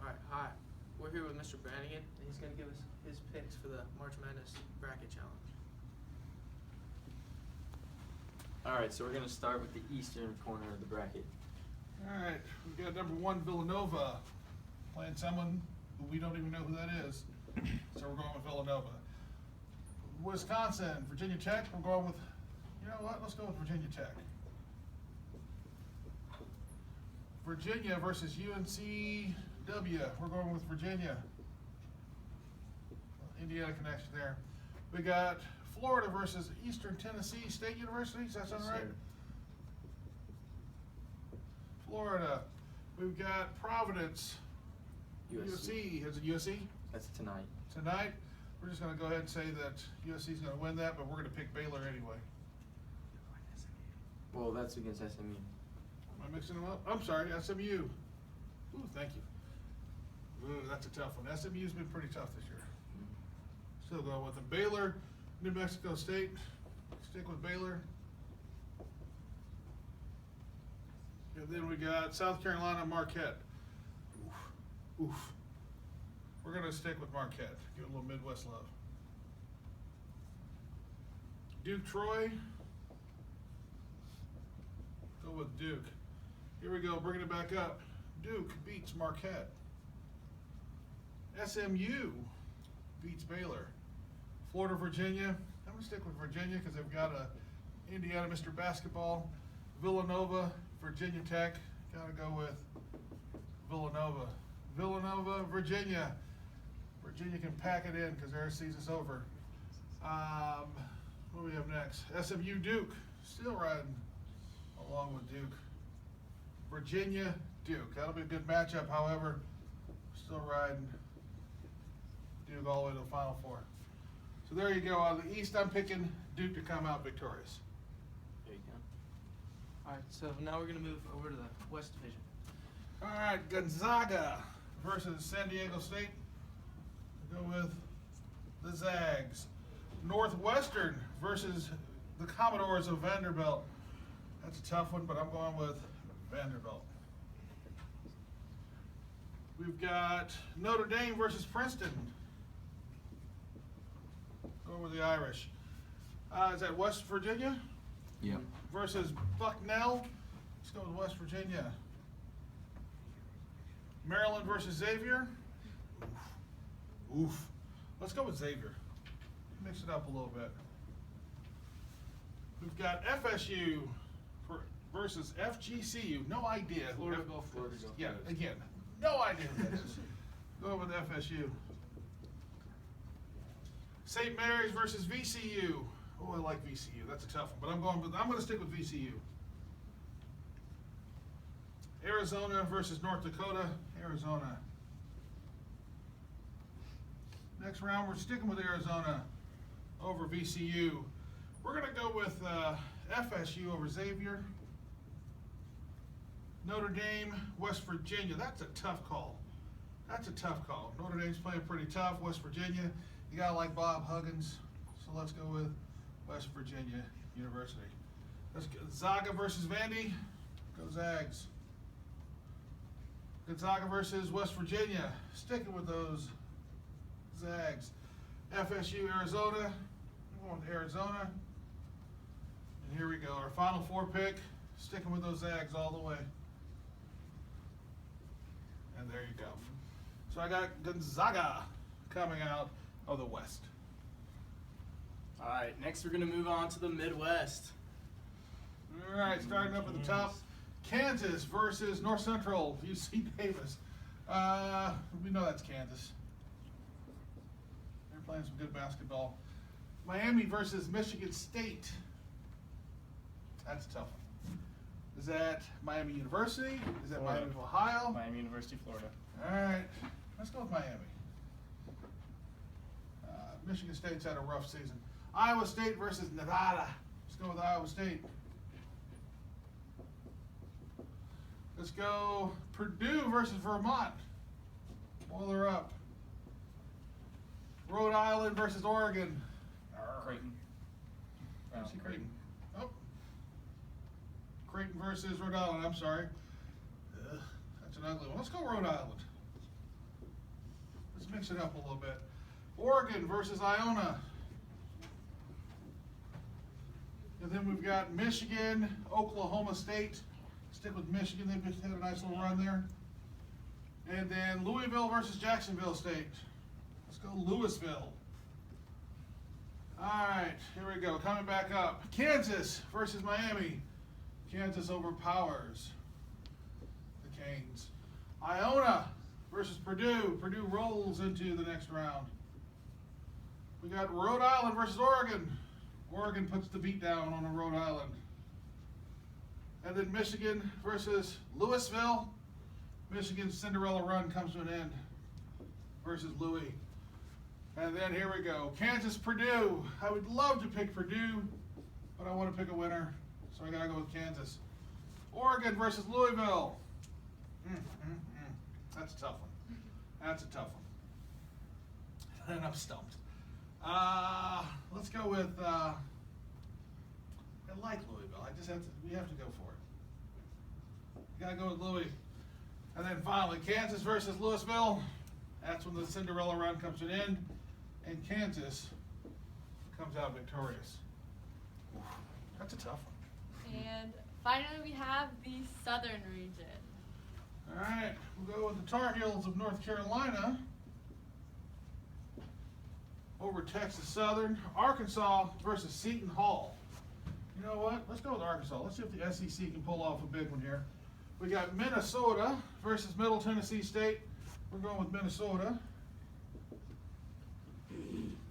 Alright, hi. We're here with Mr. Branigan, and he's going to give us his picks for the March Madness Bracket Challenge. Alright, so we're going to start with the eastern corner of the bracket. Alright, we've got number 1, Villanova, playing someone who we don't even know who that is. So we're going with Villanova. Wisconsin, Virginia Tech, we're going with, you know what, let's go with Virginia Tech. Virginia versus UNCW, we're going with Virginia. Indiana connection there. We got Florida versus Eastern Tennessee State University, does that sound right? Florida. We've got Providence, USC. Is it USC? That's tonight. Tonight, we're just going to go ahead and say that USC is going to win that, but we're going to pick Baylor anyway. Well, that's against SMU. Am I mixing them up? I'm sorry, SMU. Ooh, thank you. Ooh, that's a tough one. SMU's been pretty tough this year. Still going with them. Baylor, New Mexico State. Stick with Baylor. And then we got South Carolina, Marquette. Oof. Oof. We're going to stick with Marquette. Give it a little Midwest love. Duke, Troy. Go with Duke. Here we go, bringing it back up. Duke beats Marquette. SMU beats Baylor. Florida, Virginia. I'm going to stick with Virginia because they've got a Indiana Mr. Basketball. Villanova, Virginia Tech. Got to go with Villanova. Villanova, Virginia. Virginia can pack it in because their season's over. What do we have next? SMU, Duke. Still riding along with Duke. Virginia, Duke. That'll be a good matchup, however. Still riding Duke all the way to the Final Four. So there you go. On the East, I'm picking Duke to come out victorious. There you go. Alright, so now we're going to move over to the West Division. All right, Gonzaga versus San Diego State. We'll go with the Zags. Northwestern versus the Commodores of Vanderbilt. That's a tough one, but I'm going with Vanderbilt. We've got Notre Dame versus Princeton. Go with the Irish. Is that West Virginia? Yep. Versus Bucknell. Let's go with West Virginia. Maryland versus Xavier. Oof. Let's go with Xavier. Mix it up a little bit. We've got FSU versus FGCU. No idea. Florida Gulf Florida Gulf. Yeah, again, no idea who that is. Go with FSU. St. Mary's versus VCU. Oh, I like VCU. That's a tough one, but I'm going to stick with VCU. Arizona versus North Dakota. Arizona. Next round, we're sticking with Arizona over VCU. We're going to go with FSU over Xavier. Notre Dame, West Virginia. That's a tough call. That's a tough call. Notre Dame's playing pretty tough. West Virginia, you got to like Bob Huggins. So let's go with West Virginia University. Let's go Gonzaga versus Vandy. Go Zags. Gonzaga versus West Virginia. Sticking with those Zags. FSU, Arizona. I'm going with Arizona. And here we go. Our Final Four pick. Sticking with those Zags all the way. And there you go. So I got Gonzaga coming out of the West. Alright, next we're going to move on to the Midwest. All right, starting up at the top. Kansas versus North Central, UC Davis. We know that's Kansas. They're playing some good basketball. Miami versus Michigan State. That's a tough one. Is that Miami University? Is that Florida. Miami of Ohio? Miami University, Florida. All right, let's go with Miami. Michigan State's had a rough season. Iowa State versus Nevada. Let's go with Iowa State. Let's go Purdue versus Vermont. Boiler up. Rhode Island versus Oregon. Creighton. Creighton. Oh. Creighton versus Rhode Island, I'm sorry. That's an ugly one. Let's go Rhode Island. Let's mix it up a little bit. Oregon versus Iona. And then we've got Michigan, Oklahoma State. Stick with Michigan, they've just had a nice little run there. And then Louisville versus Jacksonville State. Let's go Louisville. All right, here we go, coming back up. Kansas versus Miami. Kansas overpowers the Canes. Iona versus Purdue. Purdue rolls into the next round. We got Rhode Island versus Oregon. Oregon puts the beat down on Rhode Island. And then Michigan versus Louisville. Michigan's Cinderella run comes to an end versus Louis. And then here we go, Kansas, Purdue. I would love to pick Purdue, but I want to pick a winner, so I gotta go with Kansas. Oregon versus Louisville. That's a tough one. That's a tough one. And I'm stumped. Let's go with, I like Louisville. We have to go for it. Gotta go with Louis. And then finally, Kansas versus Louisville. That's when the Cinderella run comes to an end, and Kansas comes out victorious. Oof, that's a tough one. And finally, we have the Southern region. All right, we'll go with the Tar Heels of North Carolina over Texas Southern. Arkansas versus Seton Hall. You know what? Let's go with Arkansas. Let's see if the SEC can pull off a big one here. We got Minnesota versus Middle Tennessee State. We're going with Minnesota.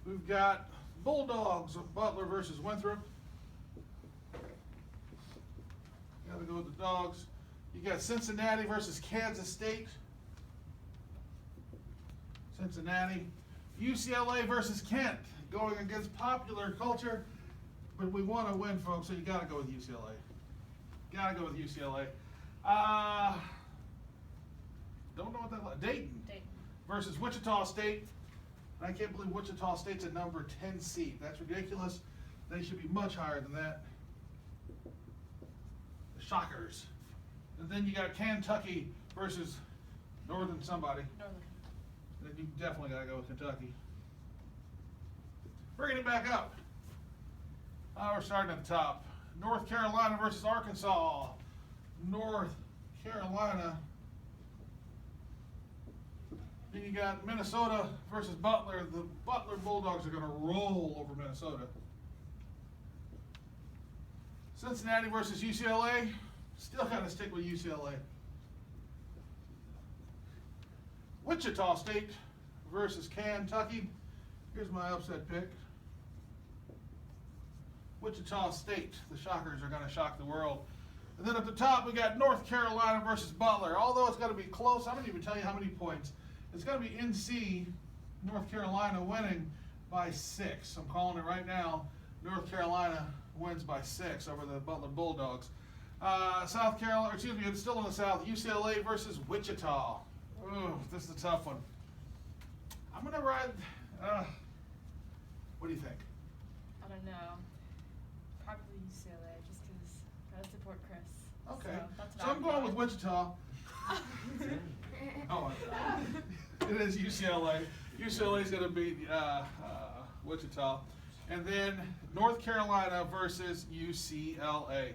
We've got Bulldogs of Butler versus Winthrop. Gotta go with the Dogs. You got Cincinnati versus Kansas State. Cincinnati. UCLA versus Kent. Going against popular culture. But we want to win, folks, so you gotta go with UCLA. Gotta go with UCLA. Don't know what that. Dayton versus Wichita State. I can't believe Wichita State's a number 10 seed. That's ridiculous. They should be much higher than that. The Shockers. And then you got Kentucky versus Northern somebody. Then you definitely gotta go with Kentucky. Bringing it back up. We're starting at the top. North Carolina versus Arkansas. North Carolina. Then you got Minnesota versus Butler. The Butler Bulldogs are going to roll over Minnesota. Cincinnati versus UCLA. Still got to stick with UCLA. Wichita State versus Kentucky. Here's my upset pick. Wichita State. The Shockers are going to shock the world. And then at the top, we got North Carolina versus Butler. Although it's going to be close, I'm going to even tell you how many points. It's going to be NC, North Carolina winning by 6. I'm calling it right now. North Carolina wins by 6 over the Butler Bulldogs. South Carolina, excuse me, it's still in the South. UCLA versus Wichita. Ooh, this is a tough one. I'm going to ride. What do you think? I don't know. Probably UCLA, just because I gotta support Chris. Okay. That's So I'm going with Wichita. Oh, it is UCLA. UCLA is going to beat Wichita. And then North Carolina versus UCLA.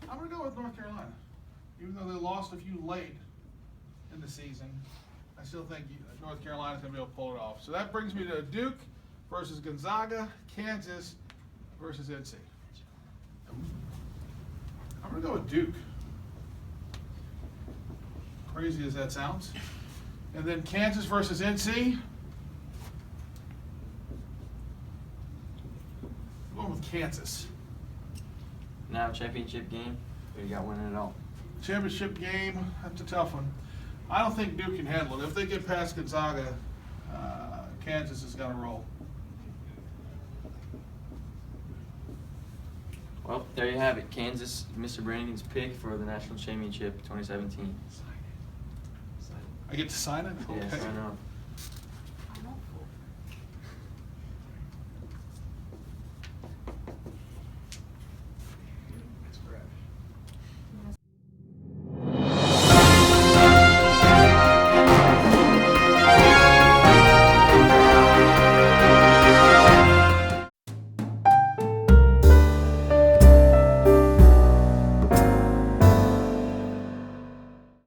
I'm going to go with North Carolina. Even though they lost a few late in the season, I still think North Carolina is going to be able to pull it off. So that brings me to Duke versus Gonzaga, Kansas versus NC. I'm going to go with Duke. Crazy as that sounds. And then Kansas versus NC. I'm going with Kansas. Now championship game, or you got winning it all? Championship game, that's a tough one. I don't think Duke can handle it. If they get past Gonzaga, Kansas is going to roll. Well, there you have it. Kansas, Mr. Branigan's pick for the national championship 2017. I get to sign it? Yes, Okay. I know.